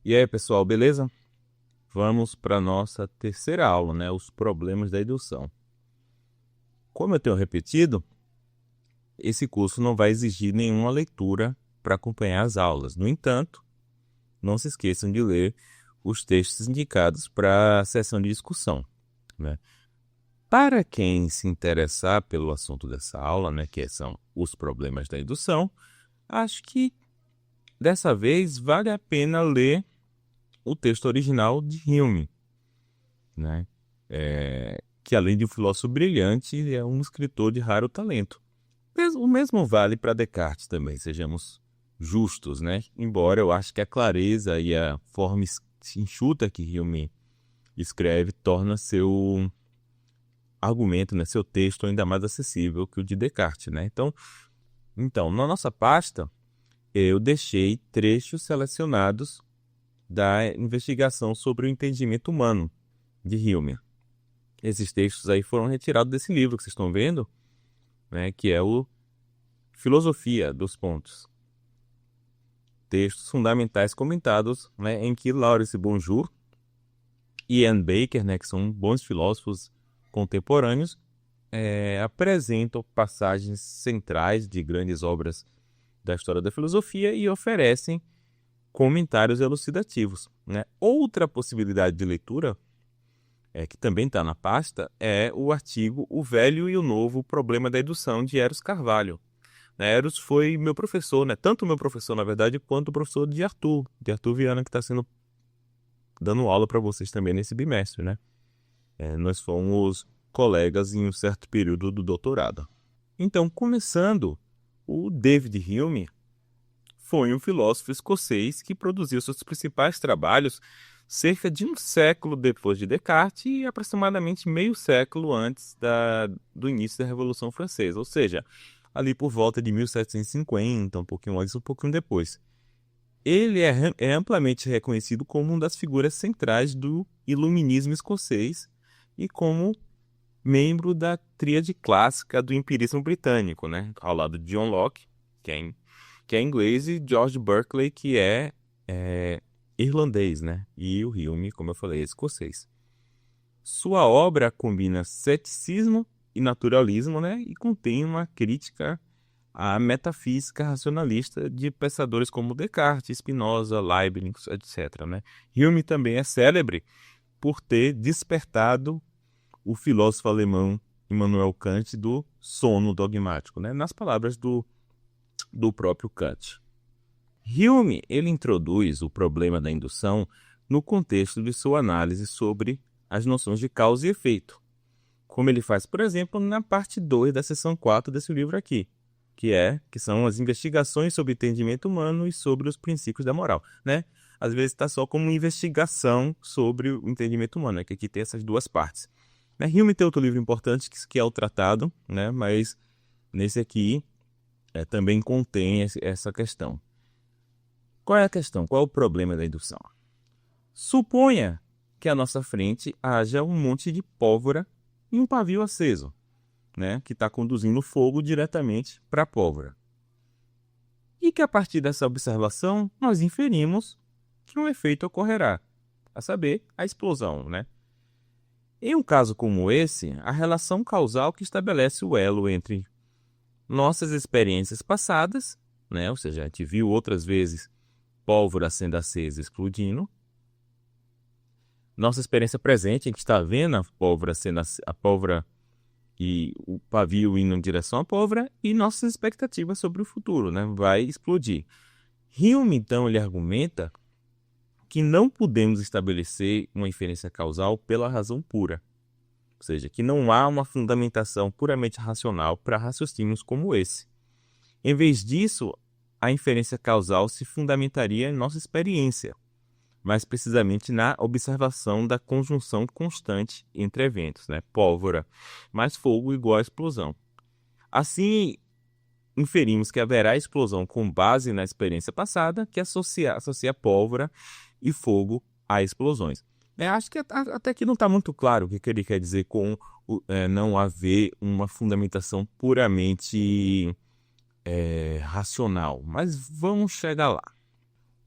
E aí, pessoal, beleza? Vamos para a nossa terceira aula, né? Os problemas da indução. Como eu tenho repetido, esse curso não vai exigir nenhuma leitura para acompanhar as aulas. No entanto, não se esqueçam de ler os textos indicados para a sessão de discussão, né? Para quem se interessar pelo assunto dessa aula, né, que são os problemas da indução, acho que dessa vez vale a pena ler o texto original de Hume, né? Que além de um filósofo brilhante, é um escritor de raro talento. O mesmo vale para Descartes também, sejamos justos, né? Embora eu acho que a clareza e a forma enxuta que Hume escreve torna seu argumento, né, seu texto ainda mais acessível que o de Descartes, né? Então, na nossa pasta, eu deixei trechos selecionados da investigação sobre o entendimento humano de Hume. Esses textos aí foram retirados desse livro que vocês estão vendo, né, que é o Filosofia dos Pontos. Textos fundamentais comentados, né, em que Lawrence Bonjour e Ian Baker, né, que são bons filósofos contemporâneos, apresentam passagens centrais de grandes obras da história da filosofia e oferecem comentários elucidativos, né? Outra possibilidade de leitura, que também está na pasta, é o artigo O Velho e o Novo, Problema da Indução, de Eros Carvalho. Eros foi meu professor, né? Tanto meu professor, na verdade, quanto o professor de Arthur Viana, que está dando aula para vocês também nesse bimestre, né? Nós fomos colegas em um certo período do doutorado. Então, começando, o David Hume foi um filósofo escocês que produziu seus principais trabalhos cerca de um século depois de Descartes e aproximadamente meio século antes do início da Revolução Francesa, ou seja, ali por volta de 1750, um pouquinho antes, um pouquinho depois. Ele é amplamente reconhecido como uma das figuras centrais do iluminismo escocês e como membro da tríade clássica do empirismo britânico, né? Ao lado de John Locke, que é inglês, e George Berkeley, que é irlandês, né? E o Hume, como eu falei, é escocês. Sua obra combina ceticismo e naturalismo, né? E contém uma crítica à metafísica racionalista de pensadores como Descartes, Spinoza, Leibniz, etc., né? Hume também é célebre por ter despertado o filósofo alemão Immanuel Kant do sono dogmático, né? Nas palavras do próprio Kant. Hume ele introduz o problema da indução no contexto de sua análise sobre as noções de causa e efeito, como ele faz, por exemplo, na parte 2 da seção 4 desse livro aqui, que são as investigações sobre o entendimento humano e sobre os princípios da moral, né? Às vezes está só como investigação sobre o entendimento humano, né? Que aqui tem essas duas partes. Hume tem outro livro importante que é o Tratado, né? Mas nesse aqui também contém essa questão. Qual é a questão? Qual é o problema da indução? Suponha que à nossa frente haja um monte de pólvora e um pavio aceso, né? Que está conduzindo fogo diretamente para a pólvora. E que a partir dessa observação nós inferimos que um efeito ocorrerá, a saber, a explosão, né? Em um caso como esse, a relação causal que estabelece o elo entre nossas experiências passadas, né? Ou seja, a gente viu outras vezes pólvora sendo acesa e explodindo. Nossa experiência presente, a gente está vendo a pólvora e o pavio indo em direção à pólvora e nossas expectativas sobre o futuro, né? Vai explodir. Hume, então, ele argumenta que não podemos estabelecer uma inferência causal pela razão pura. Ou seja, que não há uma fundamentação puramente racional para raciocínios como esse. Em vez disso, a inferência causal se fundamentaria em nossa experiência, mais precisamente na observação da conjunção constante entre eventos, né? Pólvora mais fogo igual a explosão. Assim, inferimos que haverá explosão com base na experiência passada, que associa pólvora e fogo a explosões. Acho que até aqui não está muito claro o que ele quer dizer com não haver uma fundamentação puramente racional, mas vamos chegar lá.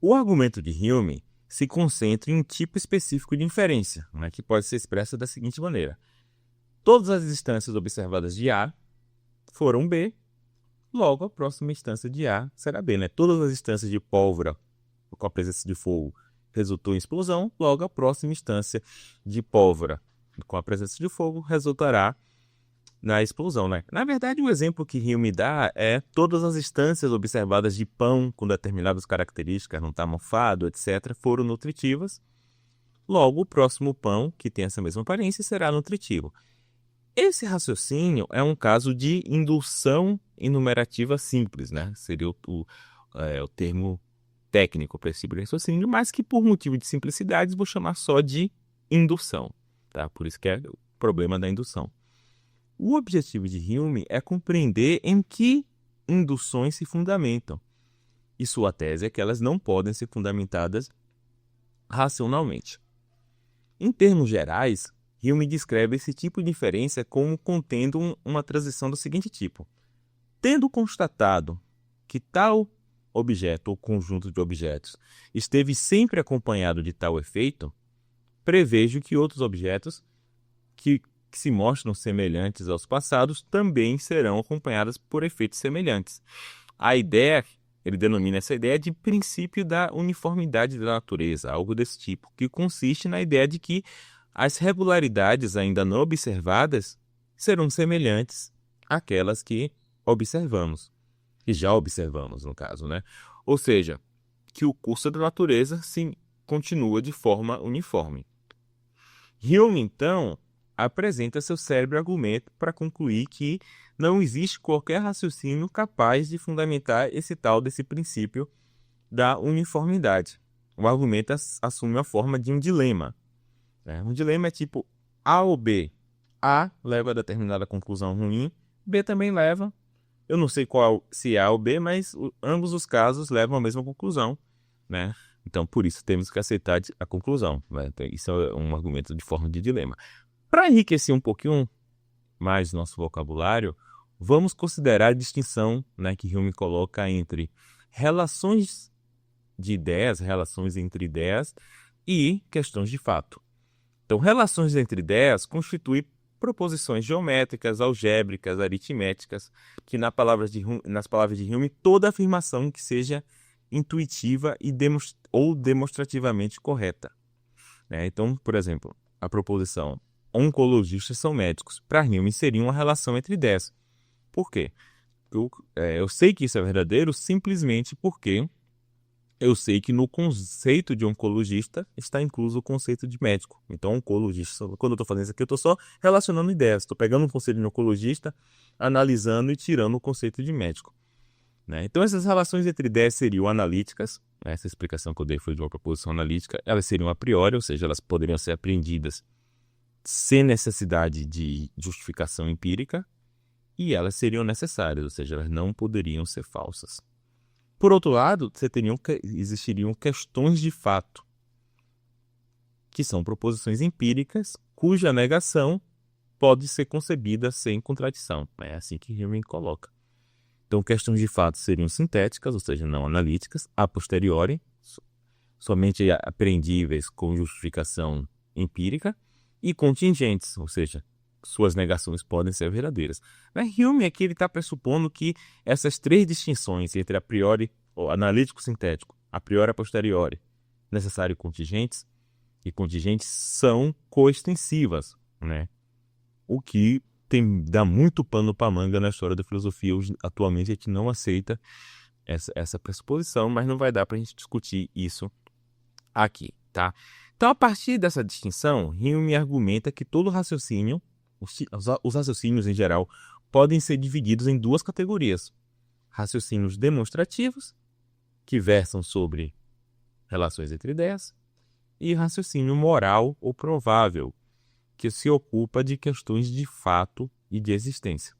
O argumento de Hume se concentra em um tipo específico de inferência, né, que pode ser expressa da seguinte maneira. Todas as instâncias observadas de A foram B, logo a próxima instância de A será B. Né? Todas as instâncias de pólvora com a presença de fogo resultou em explosão, logo a próxima instância de pólvora com a presença de fogo resultará na explosão. Né? Na verdade, o exemplo que Hume dá é todas as instâncias observadas de pão com determinadas características, não está mofado, etc., foram nutritivas, logo o próximo pão, que tem essa mesma aparência, será nutritivo. Esse raciocínio é um caso de indução enumerativa simples, né? Seria o termo técnico para esse tipo de raciocínio, mas que por motivo de simplicidade vou chamar só de indução, tá? Por isso que é o problema da indução. O objetivo de Hume é compreender em que induções se fundamentam. E sua tese é que elas não podem ser fundamentadas racionalmente. Em termos gerais, Hume descreve esse tipo de inferência como contendo uma transição do seguinte tipo. Tendo constatado que tal objeto ou conjunto de objetos esteve sempre acompanhado de tal efeito, prevejo que outros objetos que se mostram semelhantes aos passados também serão acompanhados por efeitos semelhantes. A ideia, ele denomina essa ideia de princípio da uniformidade da natureza, algo desse tipo, que consiste na ideia de que as regularidades ainda não observadas serão semelhantes àquelas que observamos, que já observamos, no caso, né? Ou seja, que o curso da natureza sim continua de forma uniforme. Hume, então, apresenta seu célebre argumento para concluir que não existe qualquer raciocínio capaz de fundamentar esse tal desse princípio da uniformidade. O argumento assume a forma de um dilema. Um dilema é tipo A ou B. A leva a determinada conclusão ruim, B também leva. Eu não sei qual, se é A ou B, mas ambos os casos levam à mesma conclusão, né? Então, por isso, temos que aceitar a conclusão. Né? Então, isso é um argumento de forma de dilema. Para enriquecer um pouquinho mais nosso vocabulário, vamos considerar a distinção, né, que Hume coloca entre relações de ideias, relações entre ideias e questões de fato. Então, relações entre ideias constituem proposições geométricas, algébricas, aritméticas, que nas palavras de Hume, toda afirmação que seja intuitiva ou demonstrativamente correta. Então, por exemplo, a proposição oncologistas são médicos, para Hume seria uma relação entre ideias. Por quê? Eu sei que isso é verdadeiro simplesmente porque eu sei que no conceito de oncologista está incluso o conceito de médico. Então, oncologista, quando eu estou fazendo isso aqui, eu estou só relacionando ideias. Estou pegando um conceito de oncologista, analisando e tirando o conceito de médico. Então, essas relações entre ideias seriam analíticas. Essa explicação que eu dei foi de uma proposição analítica. Elas seriam a priori, ou seja, elas poderiam ser apreendidas sem necessidade de justificação empírica. E elas seriam necessárias, ou seja, elas não poderiam ser falsas. Por outro lado, existiriam questões de fato, que são proposições empíricas, cuja negação pode ser concebida sem contradição. É assim que Hume coloca. Então, questões de fato seriam sintéticas, ou seja, não analíticas, a posteriori, somente apreendíveis com justificação empírica, e contingentes, ou seja, suas negações podem ser verdadeiras. Hume aqui está pressupondo que essas três distinções entre a priori, ou analítico-sintético, a priori e a posteriori, necessário e contingentes são coextensivas, né? O que dá muito pano para manga na história da filosofia. Atualmente a gente não aceita essa pressuposição, mas não vai dar para a gente discutir isso aqui, tá? Então, a partir dessa distinção, Hume argumenta que todo raciocínio, os raciocínios em geral, podem ser divididos em duas categorias. Raciocínios demonstrativos, que versam sobre relações entre ideias, e raciocínio moral ou provável, que se ocupa de questões de fato e de existência.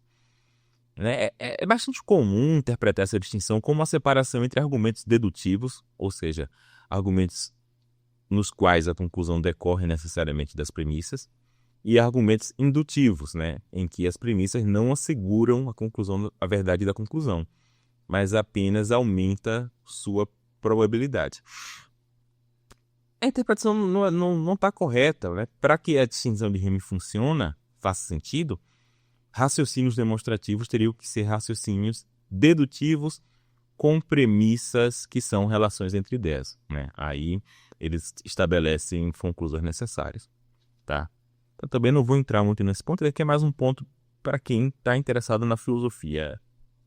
É bastante comum interpretar essa distinção como uma separação entre argumentos dedutivos, ou seja, argumentos nos quais a conclusão decorre necessariamente das premissas, e argumentos indutivos, em que as premissas não asseguram a verdade da conclusão, mas apenas aumenta sua probabilidade. a interpretação não está correta, né? Para que a distinção de Hume funcione, faça sentido, raciocínios demonstrativos teriam que ser raciocínios dedutivos com premissas que são relações entre ideias, né? Aí eles estabelecem conclusões necessárias, tá? Eu também não vou entrar muito nesse ponto, que é mais um ponto para quem está interessado na filosofia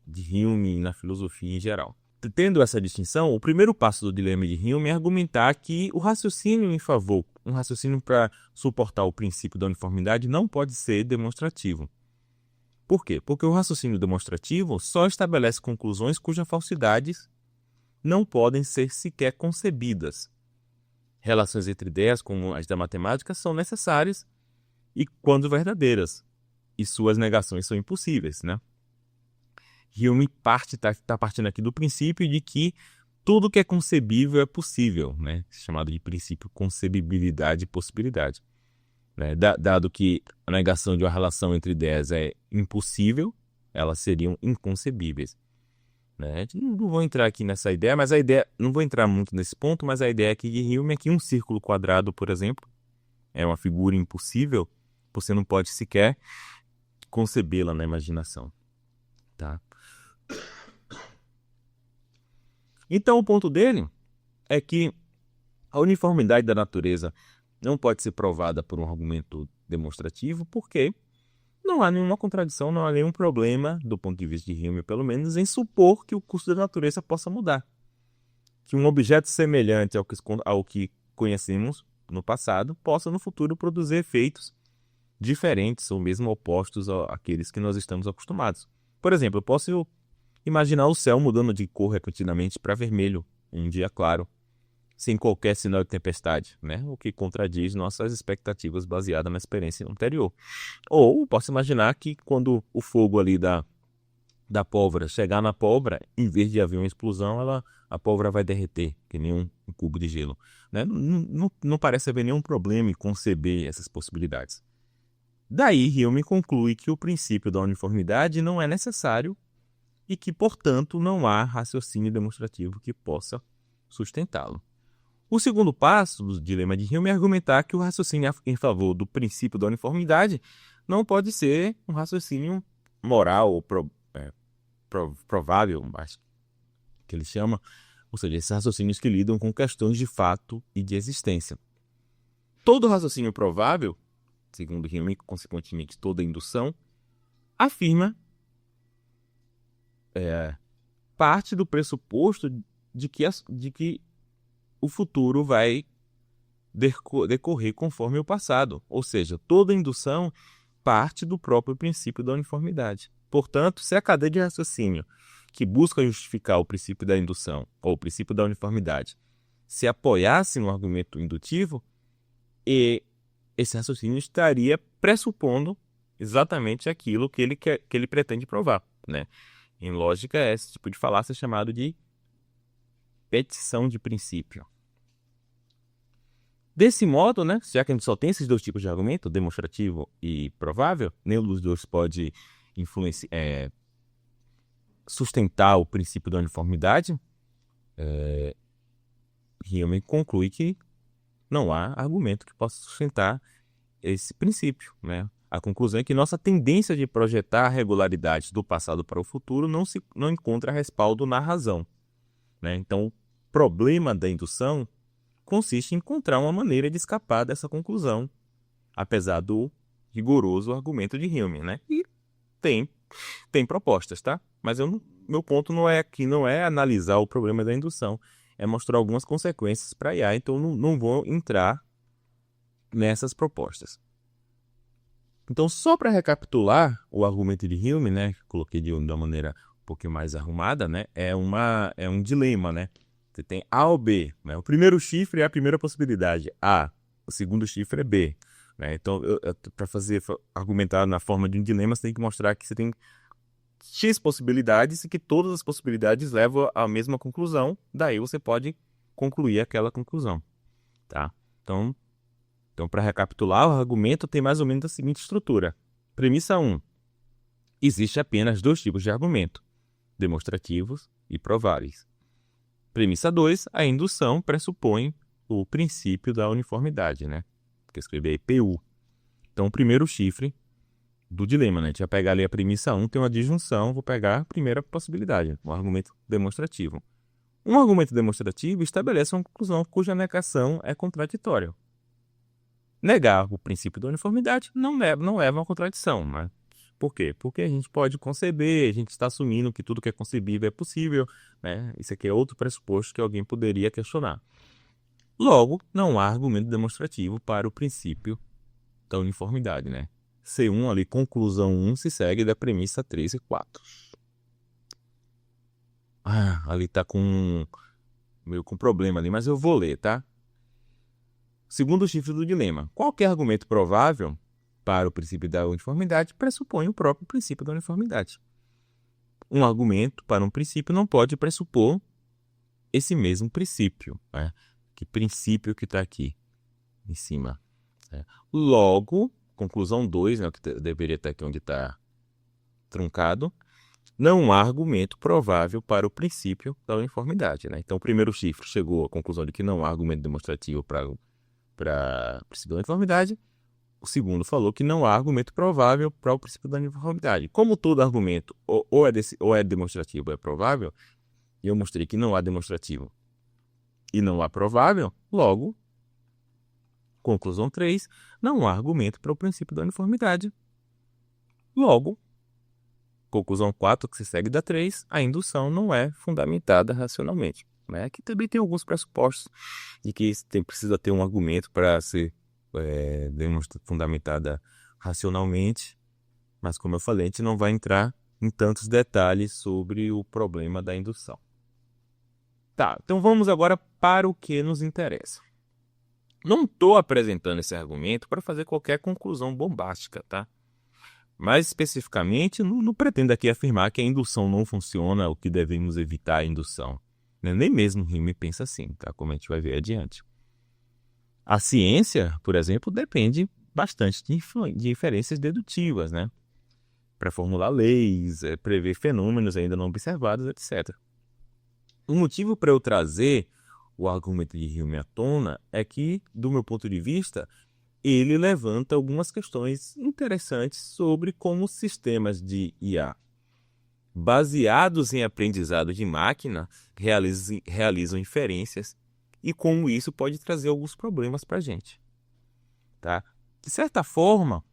de Hume e na filosofia em geral. Tendo essa distinção, o primeiro passo do dilema de Hume é argumentar que o raciocínio em favor, um raciocínio para suportar o princípio da uniformidade, não pode ser demonstrativo. Por quê? Porque o raciocínio demonstrativo só estabelece conclusões cujas falsidades não podem ser sequer concebidas. Relações entre ideias, como as da matemática, são necessárias e quando verdadeiras, e suas negações são impossíveis, né? Hume está partindo aqui do princípio de que tudo que é concebível é possível, né? Chamado de princípio concebibilidade e possibilidade. Né? Dado que a negação de uma relação entre ideias é impossível, elas seriam inconcebíveis. Né? Não vou entrar aqui nessa ideia, mas a ideia, não vou entrar muito nesse ponto, mas a ideia aqui de Hume é que um círculo quadrado, por exemplo, é uma figura impossível, você não pode sequer concebê-la na imaginação. Tá? Então, o ponto dele é que a uniformidade da natureza não pode ser provada por um argumento demonstrativo, porque não há nenhuma contradição, não há nenhum problema, do ponto de vista de Hume, pelo menos, em supor que o curso da natureza possa mudar. Que um objeto semelhante ao que conhecemos no passado possa, no futuro, produzir efeitos diferentes ou mesmo opostos àqueles que nós estamos acostumados. Por exemplo, eu posso imaginar o céu mudando de cor repentinamente para vermelho em um dia claro, sem qualquer sinal de tempestade, né? O que contradiz nossas expectativas baseadas na experiência anterior. Ou posso imaginar que quando o fogo ali da pólvora chegar na pólvora, em vez de haver uma explosão, a pólvora vai derreter, que nem um cubo de gelo. Né? Não parece haver nenhum problema em conceber essas possibilidades. Daí, Hume conclui que o princípio da uniformidade não é necessário e que, portanto, não há raciocínio demonstrativo que possa sustentá-lo. O segundo passo do dilema de Hume é argumentar que o raciocínio em favor do princípio da uniformidade não pode ser um raciocínio moral ou provável, acho que ele chama, ou seja, esses raciocínios que lidam com questões de fato e de existência. Todo raciocínio provável, segundo Hume, consequentemente toda indução, afirma parte do pressuposto de que o futuro vai decorrer conforme o passado, ou seja, toda indução parte do próprio princípio da uniformidade. Portanto, se a cadeia de raciocínio que busca justificar o princípio da indução ou o princípio da uniformidade se apoiasse no argumento indutivo, esse raciocínio estaria pressupondo exatamente aquilo que ele pretende provar, né? Em lógica, esse tipo de falácia é chamado de petição de princípio. Desse modo, né, já que a gente só tem esses dois tipos de argumento, demonstrativo e provável, nenhum dos dois pode sustentar o princípio da uniformidade, Hume conclui que não há argumento que possa sustentar esse princípio, né? A conclusão é que nossa tendência de projetar regularidades do passado para o futuro não encontra respaldo na razão, né? Então, o problema da indução consiste em encontrar uma maneira de escapar dessa conclusão, apesar do rigoroso argumento de Hume, né? E tem propostas, tá? Mas meu ponto não é analisar o problema da indução, é mostrar algumas consequências para IA, então não vou entrar nessas propostas. Então, só para recapitular o argumento de Hume, né, coloquei de uma maneira um pouquinho mais arrumada, né, é um dilema, né? Você tem A ou B, né? O primeiro chifre é a primeira possibilidade, A. O segundo chifre é B, né? Então, para argumentar na forma de um dilema, você tem que mostrar que você tem X possibilidades e que todas as possibilidades levam à mesma conclusão. Daí você pode concluir aquela conclusão, tá? Então para recapitular, o argumento tem mais ou menos a seguinte estrutura. Premissa 1. Existe apenas dois tipos de argumento, demonstrativos e prováveis. Premissa 2. A indução pressupõe o princípio da uniformidade, né? Que eu escrevi aí PU. Então, o primeiro chifre do dilema, né? A gente vai pegar ali a premissa 1, tem uma disjunção, vou pegar a primeira possibilidade, um argumento demonstrativo. Um argumento demonstrativo estabelece uma conclusão cuja negação é contraditória. Negar o princípio da uniformidade não leva a uma contradição, né? Por quê? Porque a gente pode conceber, a gente está assumindo que tudo que é concebível é possível, né? Isso aqui é outro pressuposto que alguém poderia questionar. Logo, não há argumento demonstrativo para o princípio da uniformidade, né? C1 ali, conclusão 1, se segue da premissa 3 e 4. Ali tá meio com problema ali, mas eu vou ler, tá? Segundo chifre do dilema. Qualquer argumento provável para o princípio da uniformidade pressupõe o próprio princípio da uniformidade. Um argumento para um princípio não pode pressupor esse mesmo princípio, né? Que princípio que está aqui em cima. Né? Logo, conclusão 2, né, que deveria estar aqui onde está truncado, não há argumento provável para o princípio da uniformidade. Né? Então, o primeiro chifre chegou à conclusão de que não há argumento demonstrativo para o princípio da uniformidade. O segundo falou que não há argumento provável para o princípio da uniformidade. Como todo argumento ou é demonstrativo ou é provável, e eu mostrei que não há demonstrativo e não há provável, logo, conclusão 3, não há argumento para o princípio da uniformidade. Logo, conclusão 4, que se segue da 3, a indução não é fundamentada racionalmente. Né? Aqui também tem alguns pressupostos de que precisa ter um argumento para ser fundamentada racionalmente, mas como eu falei, a gente não vai entrar em tantos detalhes sobre o problema da indução. Tá, então vamos agora para o que nos interessa. Não estou apresentando esse argumento para fazer qualquer conclusão bombástica, tá? Mais especificamente, não pretendo aqui afirmar que a indução não funciona ou que devemos evitar a indução. Nem mesmo Hume pensa assim, tá? Como a gente vai ver adiante. A ciência, por exemplo, depende bastante de inferências dedutivas, né? Para formular leis, prever fenômenos ainda não observados, etc. O motivo para eu trazer o argumento de Hume à tona é que, do meu ponto de vista, ele levanta algumas questões interessantes sobre como sistemas de IA baseados em aprendizado de máquina realizam inferências e como isso pode trazer alguns problemas para a gente. Tá? De certa forma,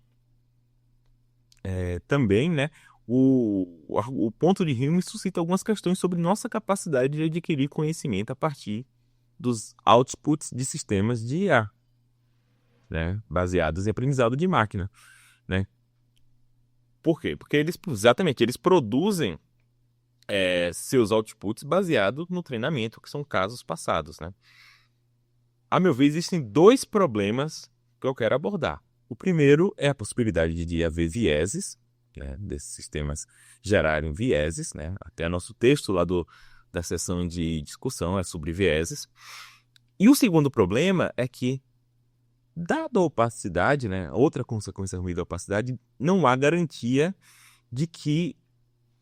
também, né, o ponto de Hume suscita algumas questões sobre nossa capacidade de adquirir conhecimento a partir dos outputs de sistemas de IA, né, baseados em aprendizado de máquina. Né? Por quê? Porque eles produzem seus outputs baseados no treinamento, que são casos passados. Né? A meu ver, existem dois problemas que eu quero abordar. O primeiro é a possibilidade de haver vieses, né, desses sistemas gerarem vieses. Né? Até nosso texto lá da sessão de discussão é sobre vieses. E o segundo problema é que, dada a opacidade, né, outra consequência ruim da opacidade, não há garantia de que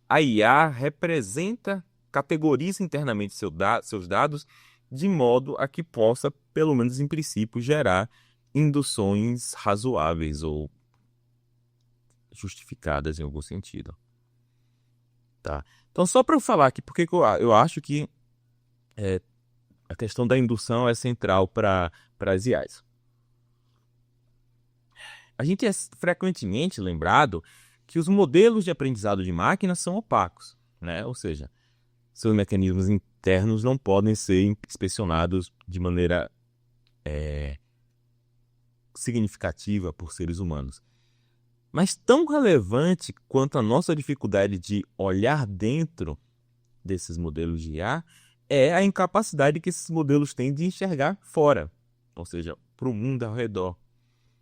a IA categoriza internamente seus dados de modo a que possa, pelo menos em princípio, gerar induções razoáveis ou justificadas em algum sentido. Tá? Então, só para eu falar aqui, porque eu acho que a questão da indução é central para as IAs. A gente é frequentemente lembrado que os modelos de aprendizado de máquina são opacos, né? Ou seja, seus mecanismos internos não podem ser inspecionados de maneira significativa por seres humanos. Mas tão relevante quanto a nossa dificuldade de olhar dentro desses modelos de IA é a incapacidade que esses modelos têm de enxergar fora, ou seja, para o mundo ao redor.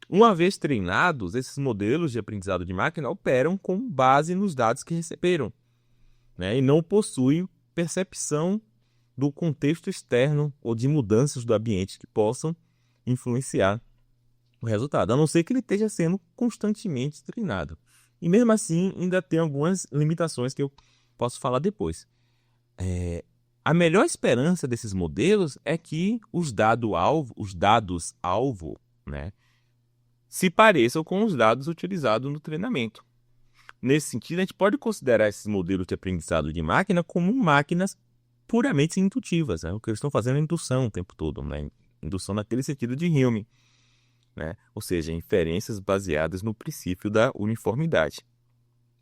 Uma vez treinados, esses modelos de aprendizado de máquina operam com base nos dados que receberam, né? E não possuem percepção do contexto externo ou de mudanças do ambiente que possam influenciar o resultado, a não ser que ele esteja sendo constantemente treinado. E mesmo assim, ainda tem algumas limitações que eu posso falar depois. A melhor esperança desses modelos é que os dados-alvo, né, se pareçam com os dados utilizados no treinamento. Nesse sentido, a gente pode considerar esses modelos de aprendizado de máquina como máquinas puramente intuitivas. Né? O que eles estão fazendo é indução o tempo todo, né? Indução naquele sentido de Hume, né? Ou seja, inferências baseadas no princípio da uniformidade.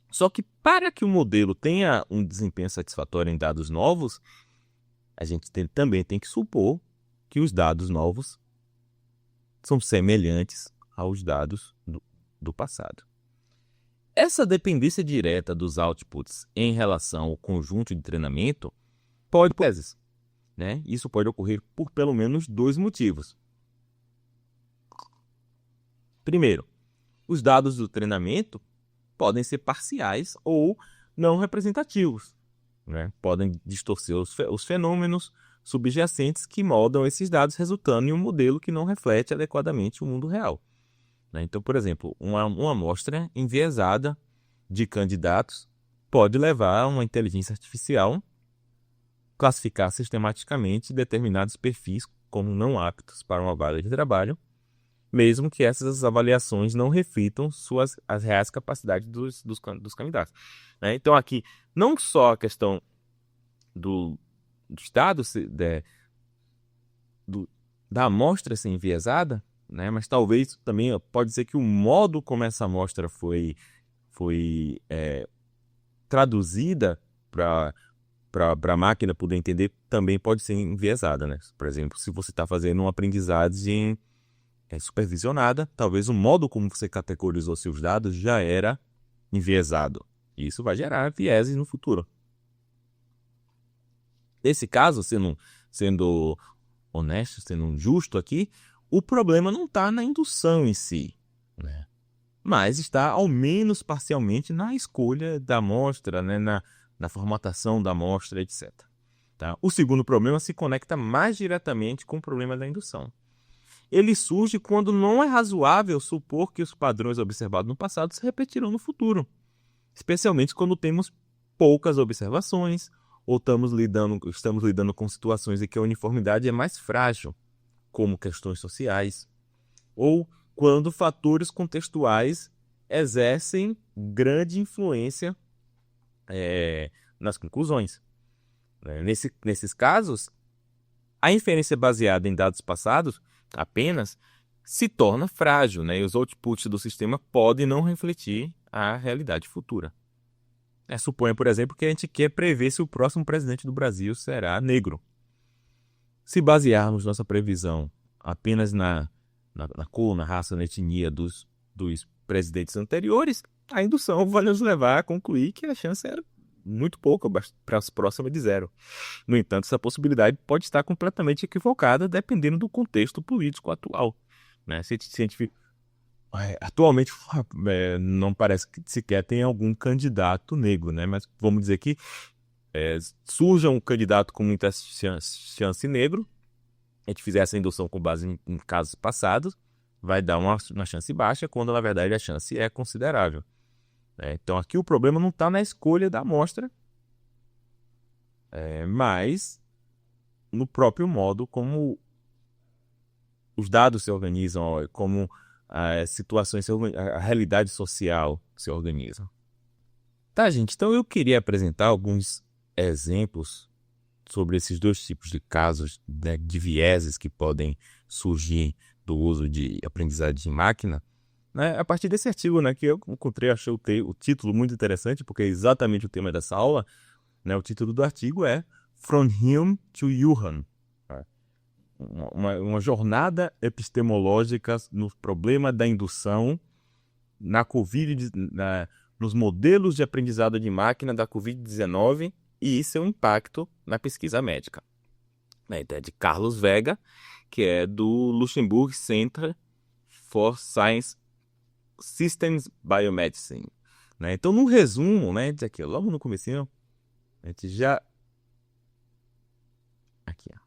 Só que para que o modelo tenha um desempenho satisfatório em dados novos, a gente também tem que supor que os dados novos são semelhantes aos dados do passado. Essa dependência direta dos outputs em relação ao conjunto de treinamento pode ocorrer, né? Isso pode ocorrer por pelo menos 2 motivos. Primeiro, os dados do treinamento podem ser parciais ou não representativos, né? Podem distorcer os fenômenos subjacentes que moldam esses dados, resultando em um modelo que não reflete adequadamente o mundo real. Então, por exemplo, uma amostra enviesada de candidatos pode levar uma inteligência artificial classificar sistematicamente determinados perfis como não aptos para uma vaga de trabalho, mesmo que essas avaliações não reflitam as reais capacidades dos candidatos. Então, aqui, não só a questão dos dados da amostra ser enviesada, né? Mas talvez também pode ser que o modo como essa amostra foi traduzida para a máquina poder entender também pode ser enviesada, né? Por exemplo, se você está fazendo uma aprendizagem supervisionada, talvez o modo como você categorizou seus dados já era enviesado. E isso vai gerar vieses no futuro. Nesse caso, sendo honesto, sendo justo aqui, o problema não está na indução em si, né? Mas está, ao menos parcialmente, na escolha da amostra, né? na formatação da amostra, etc. Tá? O segundo problema se conecta mais diretamente com o problema da indução. Ele surge quando não é razoável supor que os padrões observados no passado se repetirão no futuro, especialmente quando temos poucas observações ou estamos lidando com situações em que a uniformidade é mais frágil, como questões sociais, ou quando fatores contextuais exercem grande influência nas conclusões. Nesses casos, a inferência baseada em dados passados apenas se torna frágil, né? E os outputs do sistema podem não refletir a realidade futura. Suponha, por exemplo, que a gente quer prever se o próximo presidente do Brasil será negro. Se basearmos nossa previsão apenas na cor, na raça, na etnia dos presidentes anteriores, a indução vai nos levar a concluir que a chance era muito pouca, próxima de zero. No entanto, essa possibilidade pode estar completamente equivocada dependendo do contexto político atual. Né? Atualmente, não parece que sequer tem algum candidato negro, né? Mas vamos dizer que surja um candidato com muita chance negro, a gente fizer essa indução com base em casos passados, vai dar uma chance baixa, quando na verdade a chance é considerável. Então aqui o problema não está na escolha da amostra, mas no próprio modo como os dados se organizam, como as situações, a realidade social se organiza. Tá, gente? Então eu queria apresentar alguns exemplos sobre esses 2 tipos de casos, né, de vieses que podem surgir do uso de aprendizagem de máquina, né, a partir desse artigo, né, que eu encontrei, achei o título muito interessante, porque é exatamente o tema dessa aula. Né, o título do artigo é From Hume to Wuhan. Uma jornada epistemológica no problema da indução na nos modelos de aprendizado de máquina da Covid-19 e seu impacto na pesquisa médica. Então, é de Carlos Vega, que é do Luxembourg Center for Science Systems Biomedicine. Então, no resumo, aqui, logo no comecinho, a gente já... Aqui, ó.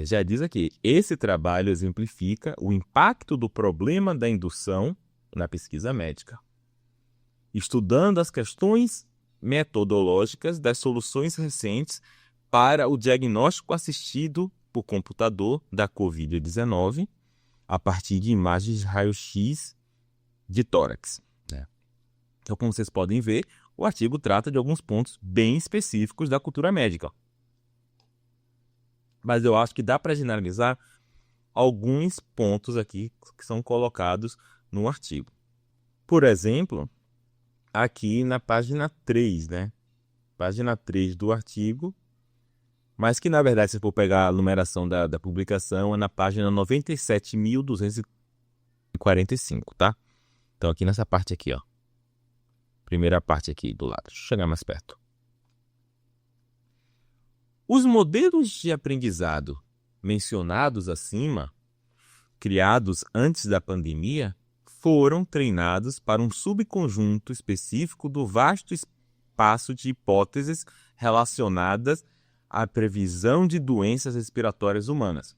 Já diz aqui, esse trabalho exemplifica o impacto do problema da indução na pesquisa médica, estudando as questões metodológicas das soluções recentes para o diagnóstico assistido por computador da COVID-19 a partir de imagens de raio-x de tórax, né? Então, como vocês podem ver, o artigo trata de alguns pontos bem específicos da cultura médica. Mas eu acho que dá para generalizar alguns pontos aqui que são colocados no artigo. Por exemplo, aqui na página 3, né? Página 3 do artigo, mas que, na verdade, se for pegar a numeração da publicação, é na página 97.245, tá? Então, aqui nessa parte aqui, ó. Primeira parte aqui do lado. Deixa eu chegar mais perto. Os modelos de aprendizado mencionados acima, criados antes da pandemia, foram treinados para um subconjunto específico do vasto espaço de hipóteses relacionadas à previsão de doenças respiratórias humanas.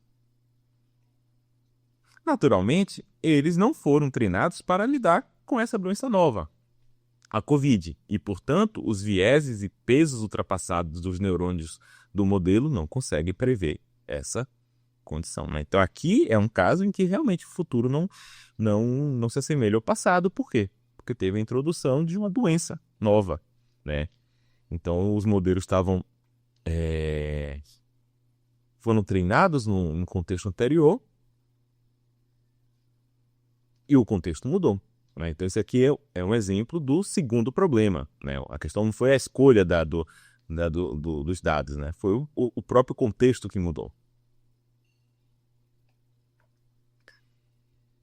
Naturalmente, eles não foram treinados para lidar com essa doença nova, a COVID, e, portanto, os vieses e pesos ultrapassados dos neurônios do modelo não conseguem prever essa condição, né? Então, aqui é um caso em que realmente o futuro não se assemelha ao passado. Por quê? Porque teve a introdução de uma doença nova, né? Então, os modelos foram treinados num contexto anterior e o contexto mudou, né? Então, esse aqui é um exemplo do segundo problema, né? A questão não foi a escolha dos dados, né? Foi o próprio contexto que mudou.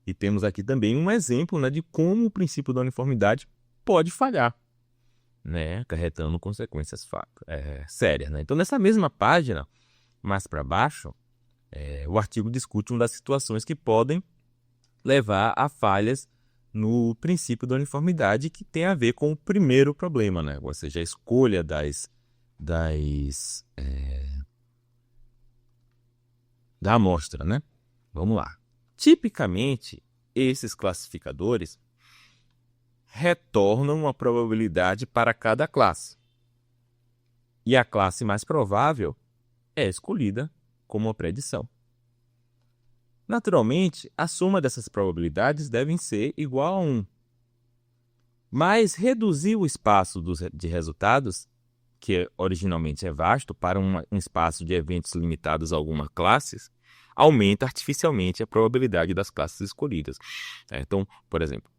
E temos aqui também um exemplo, né, de como o princípio da uniformidade pode falhar, né, acarretando consequências sérias, né? Então, nessa mesma página, mais para baixo, o artigo discute uma das situações que podem levar a falhas no princípio da uniformidade, que tem a ver com o primeiro problema, né? Ou seja, a escolha da amostra, né? Vamos lá. Tipicamente, esses classificadores retornam uma probabilidade para cada classe. E a classe mais provável é escolhida como uma predição. Naturalmente, a soma dessas probabilidades deve ser igual a 1. Mas reduzir o espaço de resultados, que originalmente é vasto, para um espaço de eventos limitados a algumas classes, aumenta artificialmente a probabilidade das classes escolhidas. Então, por exemplo,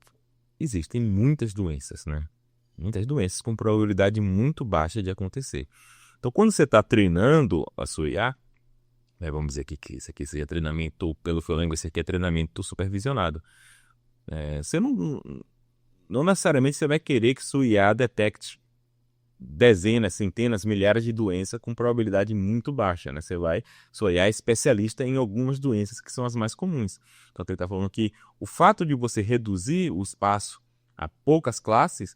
existem muitas doenças, né? Muitas doenças com probabilidade muito baixa de acontecer. Então, quando você está treinando a sua IA, vamos dizer que isso aqui seja treinamento pelo Flamengo, esse aqui é treinamento supervisionado. Você não necessariamente você vai querer que sua IA detecte dezenas, centenas, milhares de doenças com probabilidade muito baixa, né? Sua IA é especialista em algumas doenças que são as mais comuns. Então, ele está falando que o fato de você reduzir o espaço a poucas classes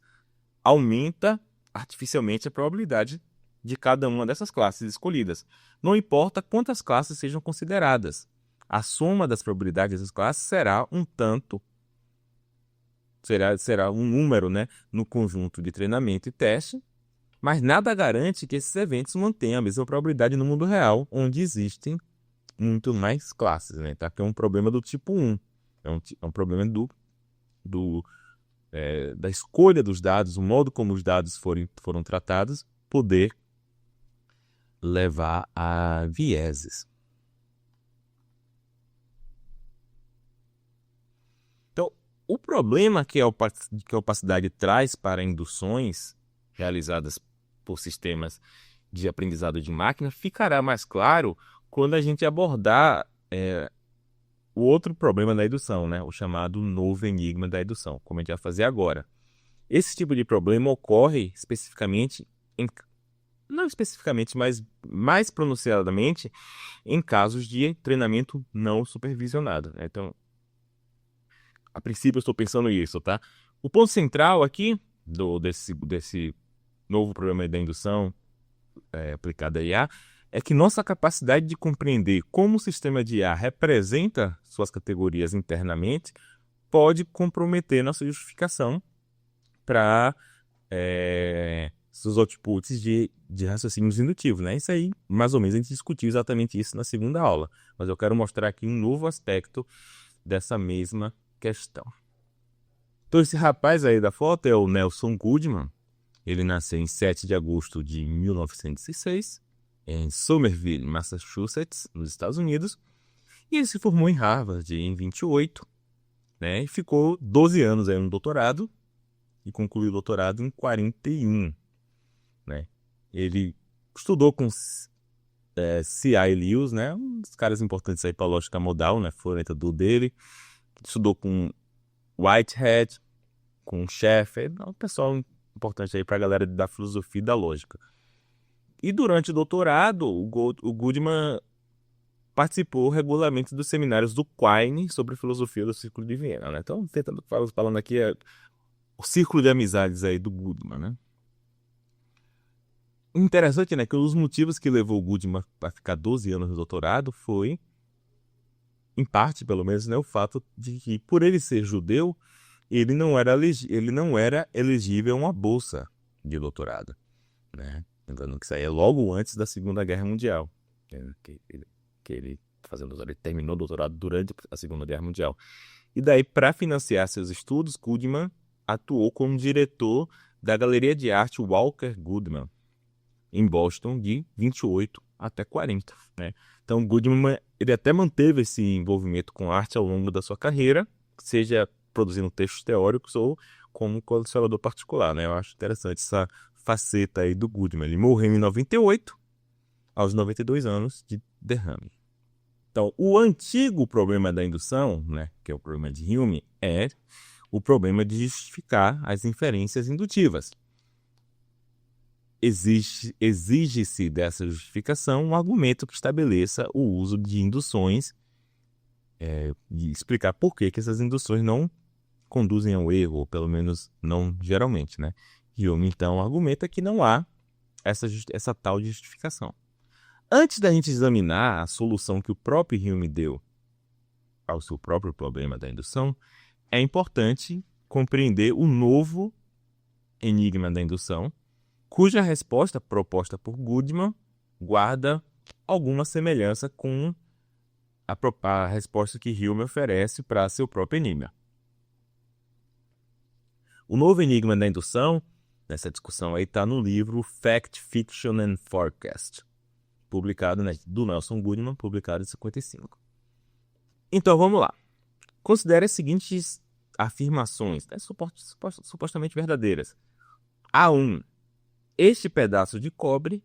aumenta artificialmente a probabilidade de cada uma dessas classes escolhidas. Não importa quantas classes sejam consideradas. A soma das probabilidades dessas classes será será um número, né, no conjunto de treinamento e teste, mas nada garante que esses eventos mantenham a mesma probabilidade no mundo real, onde existem muito mais classes, né? Tá? Que é um problema do tipo 1. É um problema da escolha dos dados, o modo como os dados foram tratados, poder levar a vieses. Então, o problema que a opacidade traz para induções realizadas por sistemas de aprendizado de máquina ficará mais claro quando a gente abordar o outro problema da indução, né? O chamado novo enigma da indução, como a gente vai fazer agora. Esse tipo de problema ocorre especificamente, não especificamente, mas mais pronunciadamente em casos de treinamento não supervisionado, né? Então, a princípio eu estou pensando isso, tá? O ponto central aqui desse novo problema da indução aplicada a IA é que nossa capacidade de compreender como o sistema de IA representa suas categorias internamente pode comprometer nossa justificação para seus outputs de raciocínios indutivos, né? Isso aí, mais ou menos, a gente discutiu exatamente isso na segunda aula. Mas eu quero mostrar aqui um novo aspecto dessa mesma questão. Então, esse rapaz aí da foto é o Nelson Goodman. Ele nasceu em 7 de agosto de 1906, em Somerville, Massachusetts, nos Estados Unidos. E ele se formou em Harvard em 28, né? E ficou 12 anos aí no doutorado e concluiu o doutorado em 41, né? Ele estudou com C.I. Lewis, né? Um dos caras importantes aí para a lógica modal, né? Foi orientador dele. Estudou com Whitehead, com Scheffer, um pessoal importante aí para a galera da filosofia e da lógica. E durante o doutorado, o Goodman participou regularmente dos seminários do Quine sobre filosofia do Círculo de Viena, né? Então, falando aqui o círculo de amizades aí do Goodman, né? Interessante, né, que um dos motivos que levou o Goodman a ficar 12 anos no doutorado foi, em parte, pelo menos, né, o fato de que, por ele ser judeu, ele não era elegível a uma bolsa de doutorado, né? Lembrando que isso aí é logo antes da Segunda Guerra Mundial, que ele terminou o doutorado durante a Segunda Guerra Mundial. E daí, para financiar seus estudos, Goodman atuou como diretor da Galeria de Arte Walker Goodman, em Boston, de 28 até 40. Né? Então, Goodman ele até manteve esse envolvimento com arte ao longo da sua carreira, seja produzindo textos teóricos ou como colecionador particular. Né? Eu acho interessante essa faceta aí do Goodman. Ele morreu em 98, aos 92 anos de derrame. Então, o antigo problema da indução, né, que é o problema de Hume, é o problema de justificar as inferências indutivas. Exige-se dessa justificação um argumento que estabeleça o uso de induções e explicar por que essas induções não conduzem ao erro, ou pelo menos não geralmente, né? Hume, então, argumenta que não há essa tal de justificação. Antes da gente examinar a solução que o próprio Hume deu ao seu próprio problema da indução, é importante compreender o novo enigma da indução, cuja resposta proposta por Goodman guarda alguma semelhança com a resposta que Hume oferece para seu próprio enigma. O novo enigma da indução, nessa discussão aí, está no livro Fact, Fiction and Forecast, publicado, né, do Nelson Goodman, publicado em 55. Então, vamos lá. Considere as seguintes afirmações, né, supostamente verdadeiras. A1. Este pedaço de cobre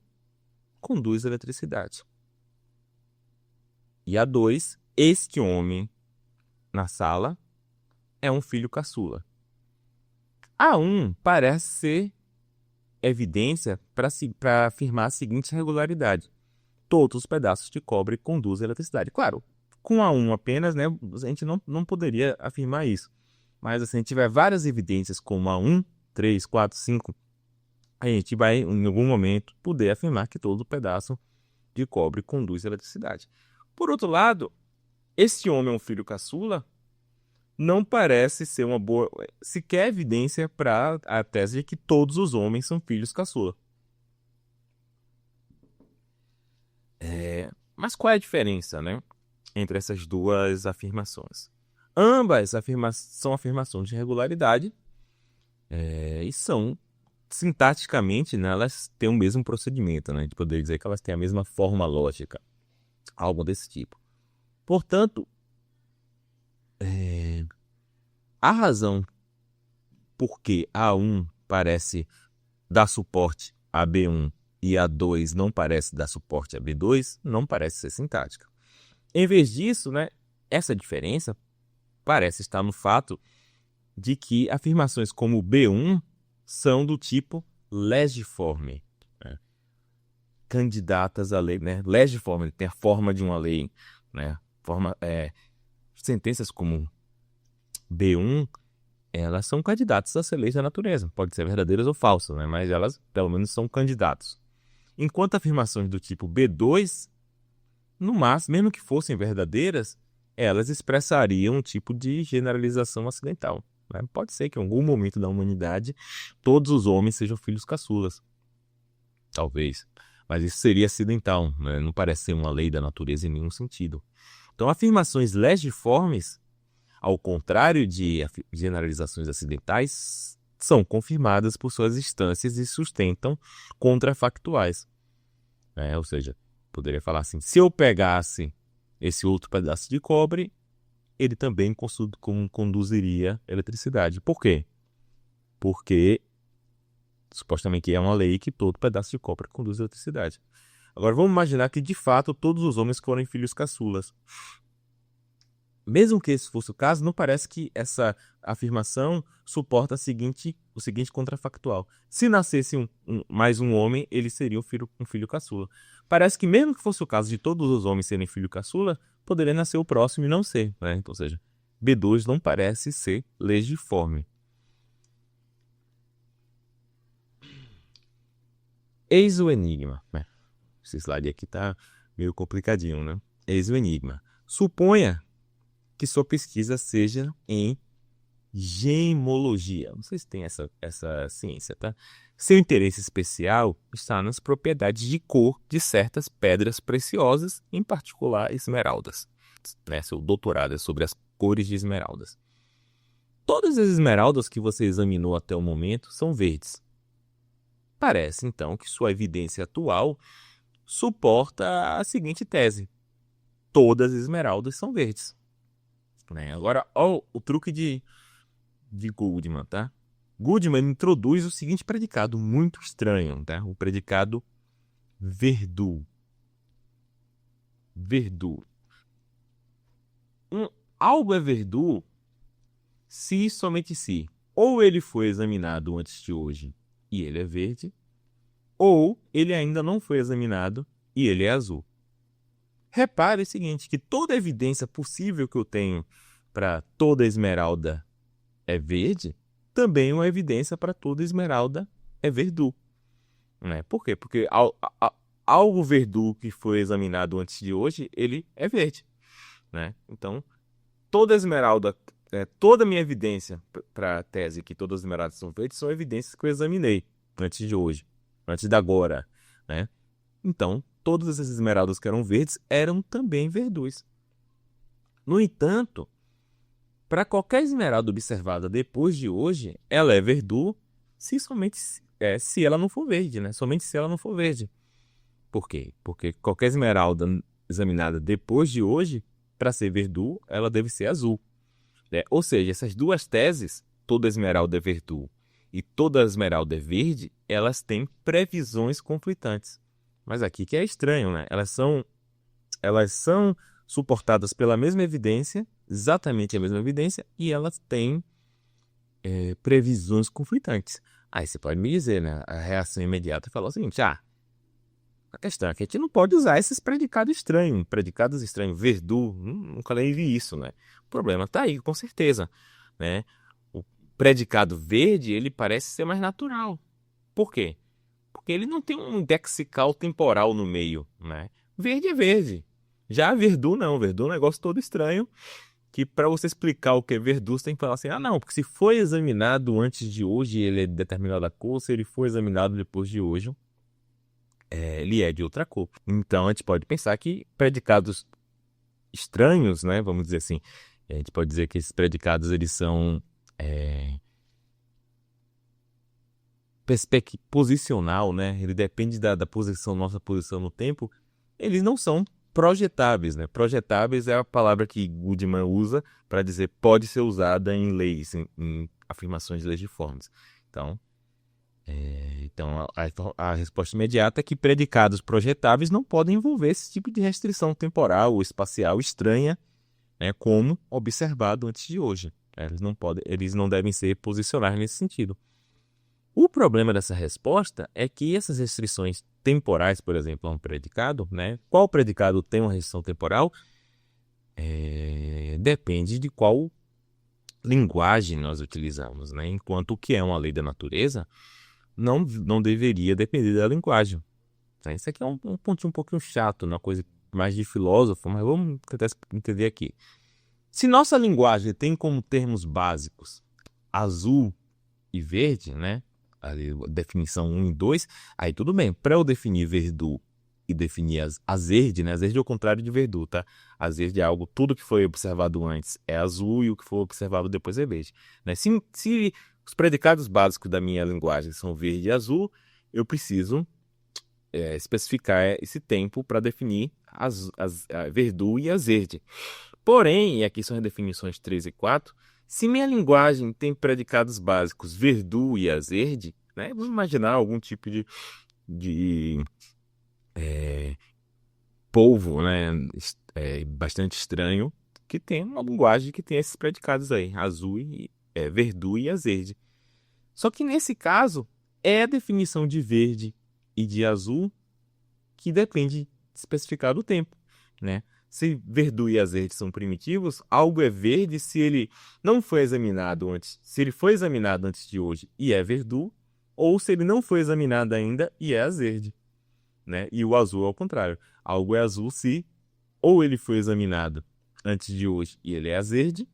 conduz eletricidade. E A2. Este homem na sala é um filho caçula. A1 parece ser evidência para afirmar a seguinte regularidade. Todos os pedaços de cobre conduzem eletricidade. Claro, com A1 apenas, né, a gente não poderia afirmar isso. Mas se a gente tiver várias evidências como A1, 3, 4, 5, a gente vai, em algum momento, poder afirmar que todo pedaço de cobre conduz eletricidade. Por outro lado, esse homem é um filho caçula, não parece ser uma boa, sequer evidência para a tese de que todos os homens são filhos caçula. Mas qual é a diferença, né, entre essas duas afirmações? Ambas são afirmações de regularidade e são, sintaticamente, né, elas têm o mesmo procedimento, né, de poder dizer que elas têm a mesma forma lógica, algo desse tipo. Portanto, a razão por que A1 parece dar suporte a B1 e A2 não parece dar suporte a B2 não parece ser sintática. Em vez disso, né, essa diferença parece estar no fato de que afirmações como B1 são do tipo legiforme, né? Candidatas à lei, né? Legiforme tem a forma de uma lei, né? Sentenças como B1, elas são candidatas a ser leis da natureza. Pode ser verdadeiras ou falsas, né? Mas elas, pelo menos, são candidatos. Enquanto afirmações do tipo B2, no máximo, mesmo que fossem verdadeiras, elas expressariam um tipo de generalização acidental. Né? Pode ser que em algum momento da humanidade todos os homens sejam filhos caçulas. talvez. Mas isso seria acidental, né? Não parece ser uma lei da natureza em nenhum sentido. Então, afirmações legiformes, ao contrário de generalizações acidentais, são confirmadas por suas instâncias e sustentam contrafactuais. Ou seja, poderia falar assim, se eu pegasse esse outro pedaço de cobre, ele também conduziria eletricidade. Por quê? Porque supostamente é uma lei que todo pedaço de cobre conduz eletricidade. Agora vamos imaginar que de fato todos os homens foram filhos caçulas. Mesmo que esse fosse o caso, não parece que essa afirmação suporta o seguinte contrafactual. Se nascesse mais um homem, ele seria um filho caçula. Parece que mesmo que fosse o caso de todos os homens serem filho caçula, poderia nascer o próximo e não ser. Né? Então, ou seja, B2 não parece ser legiforme. Eis o enigma. Esse slide aqui está meio complicadinho, né? Eis o enigma. Suponha que sua pesquisa seja em gemologia. Não sei se tem essa ciência, tá? Seu interesse especial está nas propriedades de cor de certas pedras preciosas, em particular esmeraldas. Né? Seu doutorado é sobre as cores de esmeraldas. Todas as esmeraldas que você examinou até o momento são verdes. Parece, então, que sua evidência atual suporta a seguinte tese. Todas as esmeraldas são verdes. Agora, olha o truque de Goodman, tá? Goodman introduz o seguinte predicado muito estranho, tá? O predicado verdú. Verdú. Algo é verdú se somente se ou ele foi examinado antes de hoje e ele é verde, ou ele ainda não foi examinado e ele é azul. Repare o seguinte, que toda evidência possível que eu tenho para toda esmeralda é verde, também é uma evidência para toda esmeralda é verdú. Né? Por quê? Porque algo verdú que foi examinado antes de hoje, ele é verde. Né? Então, toda esmeralda, toda a minha evidência para a tese que todas as esmeraldas são verdes são evidências que eu examinei antes de hoje, antes de agora. Né? Então, todas essas esmeraldas que eram verdes eram também verdus. No entanto, para qualquer esmeralda observada depois de hoje, ela é verdú se ela não for verde, né? Somente se ela não for verde. Por quê? Porque qualquer esmeralda examinada depois de hoje, para ser verdú, ela deve ser azul. Né? Ou seja, essas duas teses, toda esmeralda é verdú e toda esmeralda é verde, elas têm previsões conflitantes. Mas aqui que é estranho, né? Elas são suportadas pela mesma evidência, exatamente a mesma evidência, e elas têm previsões conflitantes. Aí você pode me dizer, né? A reação imediata falou o seguinte, a questão é que a gente não pode usar esses predicados estranhos, verdú, nunca vi isso, né? O problema está aí, com certeza, né? O predicado verde, ele parece ser mais natural. Por quê? Porque ele não tem um lexical temporal no meio, né? Verde é verde. Já verdú não, verdú é um negócio todo estranho, que para você explicar o que é verdú, você tem que falar assim, não, porque se foi examinado antes de hoje, ele é de determinada cor, se ele foi examinado depois de hoje, ele é de outra cor. Então, a gente pode pensar que predicados estranhos, né, vamos dizer assim, a gente pode dizer que esses predicados, eles são posicional, né? Ele depende da posição, nossa posição no tempo. Eles não são projetáveis, né? Projetáveis é a palavra que Goodman usa para dizer pode ser usada em leis, em afirmações legiformes. Então, a resposta imediata é que predicados projetáveis não podem envolver esse tipo de restrição temporal ou espacial estranha, né? Como observado antes de hoje. Eles não devem ser posicionais nesse sentido. O problema dessa resposta é que essas restrições temporais, por exemplo, a um predicado, né? Qual predicado tem uma restrição temporal? Depende de qual linguagem nós utilizamos, né? Enquanto o que é uma lei da natureza não deveria depender da linguagem. Então, isso aqui é um pontinho um pouquinho chato, uma coisa mais de filósofo, mas vamos tentar entender aqui. Se nossa linguagem tem como termos básicos azul e verde, né? ali, definição 1 e 2, aí tudo bem. Para eu definir Verdú e definir Azerde, né? Azerde é o contrário de Verdú, tá? Azerde é algo, tudo que foi observado antes é azul e o que foi observado depois é verde, né? Se os predicados básicos da minha linguagem são verde e azul, eu preciso especificar esse tempo para definir a Verdú e Azerde. Porém, e aqui são as definições 3 e 4, se minha linguagem tem predicados básicos Verdú e Azerde, né? Vamos imaginar algum tipo de polvo, né? Bastante estranho, que tem uma linguagem que tem esses predicados aí, azul e Verdú e Azerde. Só que nesse caso, é a definição de verde e de azul que depende de especificar o tempo, né? Se Verdú e Azerde são primitivos, algo é verde se ele não foi examinado antes. Se ele foi examinado antes de hoje e é Verdú, ou se ele não foi examinado ainda e é Azerde, né? E o azul é ao contrário. Algo é azul se ou ele foi examinado antes de hoje e ele é Azerde,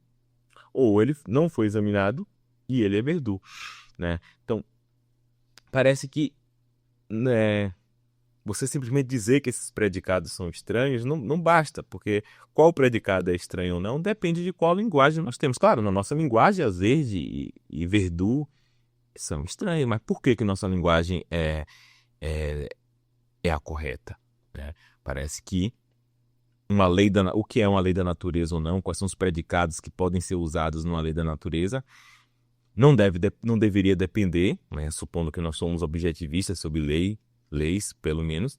ou ele não foi examinado e ele é Verdú, né? Então, parece que, né, você simplesmente dizer que esses predicados são estranhos não basta, porque qual predicado é estranho ou não depende de qual linguagem nós temos. Claro, na nossa linguagem, Azerde e Verdú são estranhos, mas por que nossa linguagem é a correta, né? Parece que o que é uma lei da natureza ou não, quais são os predicados que podem ser usados numa lei da natureza, não deveria depender, né, supondo que nós somos objetivistas sobre leis, pelo menos,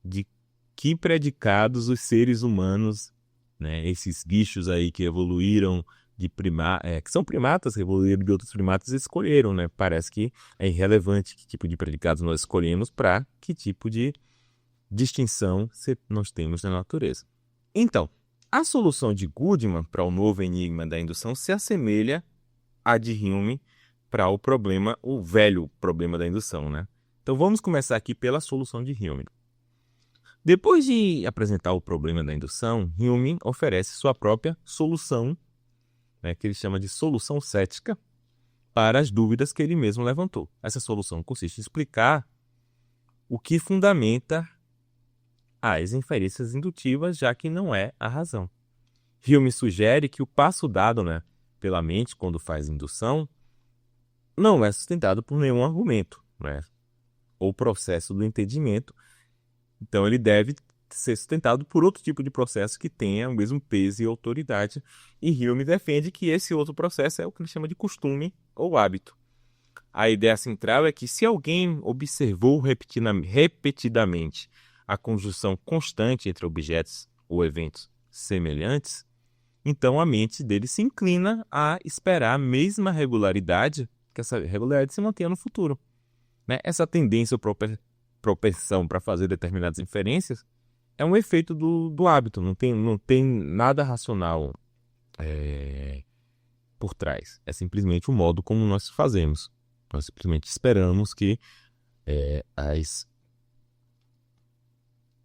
de que predicados os seres humanos, né, esses bichos aí que evoluíram que são primatas, que evoluíram de outros primatas, escolheram, né? Parece que é irrelevante que tipo de predicados nós escolhemos para que tipo de distinção nós temos na natureza. Então, a solução de Goodman para o novo enigma da indução se assemelha à de Hume para o velho problema da indução, né? Então vamos começar aqui pela solução de Hume. Depois de apresentar o problema da indução, Hume oferece sua própria solução, né, que ele chama de solução cética, para as dúvidas que ele mesmo levantou. Essa solução consiste em explicar o que fundamenta as inferências indutivas, já que não é a razão. Hume sugere que o passo dado, né, pela mente quando faz indução não é sustentado por nenhum argumento, né, ou processo do entendimento. Então ele deve ser sustentado por outro tipo de processo que tenha o mesmo peso e autoridade. E Hume defende que esse outro processo é o que ele chama de costume ou hábito. A ideia central é que se alguém observou repetidamente a conjunção constante entre objetos ou eventos semelhantes, então a mente dele se inclina a esperar a mesma regularidade, que essa regularidade se mantenha no futuro, né? Essa tendência ou propensão para fazer determinadas inferências é um efeito do hábito, não tem nada racional por trás. É simplesmente o modo como nós fazemos. Nós simplesmente esperamos que as